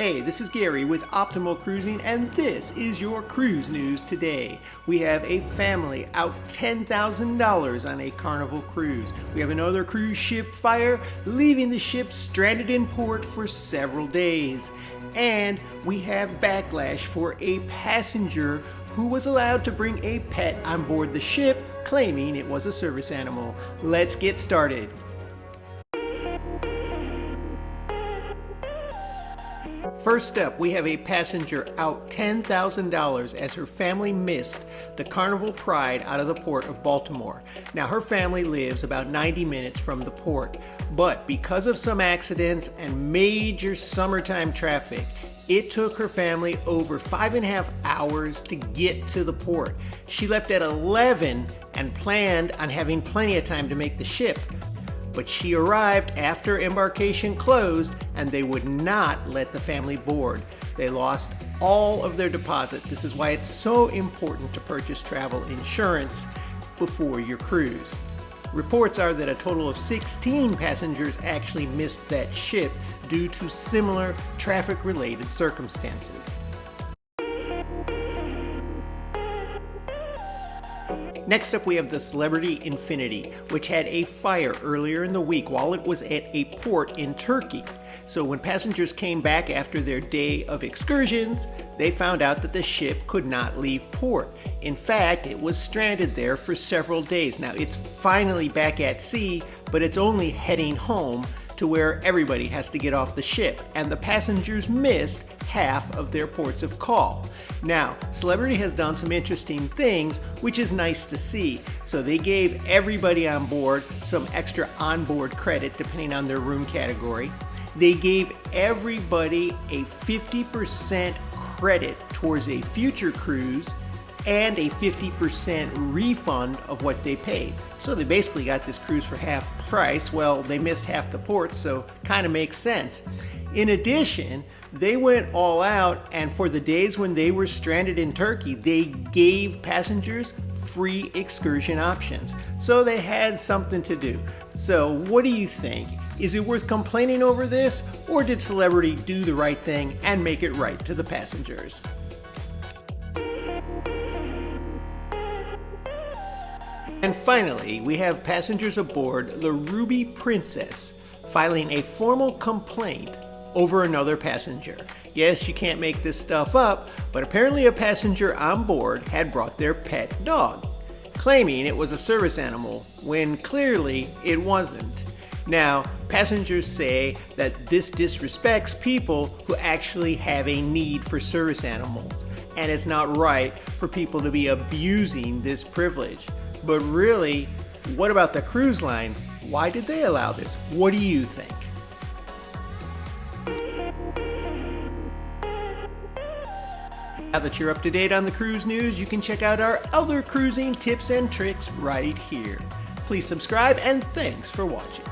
Hey, this is Gary with Optimal Cruising, and this is your cruise news today. We have a family out $10,000 on a Carnival cruise. We have another cruise ship fire, leaving the ship stranded in port for several days. And we have Backlash for a passenger who was allowed to bring a pet on board the ship, claiming it was a service animal. Let's get started. First up, we have a passenger out $10,000 as her family missed the Carnival Pride out of the port of Baltimore. Now, her family lives about 90 minutes from the port, but because of some accidents and major summertime traffic, it took her family over 5.5 hours to get to the port. She left at 11 and planned on having plenty of time to make the ship. But she arrived after embarkation closed and they would not let the family board. They lost all of their deposit. This is why it's so important to purchase travel insurance before your cruise. Reports are that a total of 16 passengers actually missed that ship due to similar traffic-related circumstances. Next up, we have the Celebrity Infinity, which had a fire earlier in the week while it was at a port in Turkey. So when passengers came back after their day of excursions, they found out that the ship could not leave port. In fact, it was stranded there for several days. Now, it's finally back at sea, but it's only heading home to where everybody has to get off the ship, and the passengers missed half of their ports of call. Now, Celebrity has done some interesting things, which is nice to see. So they gave everybody on board some extra onboard credit depending on their room category. They gave everybody a 50% credit towards a future cruise and a 50% refund of what they paid. So they basically got this cruise for half price. Well, they missed half the ports, so kind of makes sense. In addition, they went all out, and for the days when they were stranded in Turkey, they gave passengers free excursion options. So they had something to do. So what do you think? Is it worth complaining over this, or did Celebrity do the right thing and make it right to the passengers? And finally, we have passengers aboard the Ruby Princess filing a formal complaint over another passenger. Yes, you can't make this stuff up, but apparently a passenger on board had brought their pet dog, claiming it was a service animal when clearly it wasn't. Now, passengers say that this disrespects people who actually have a need for service animals, and it's not right for people to be abusing this privilege. But really, what about the cruise line? Why did they allow this? What do you think? Now that you're up to date on the cruise news, you can check out our other cruising tips and tricks right here. Please subscribe, and thanks for watching.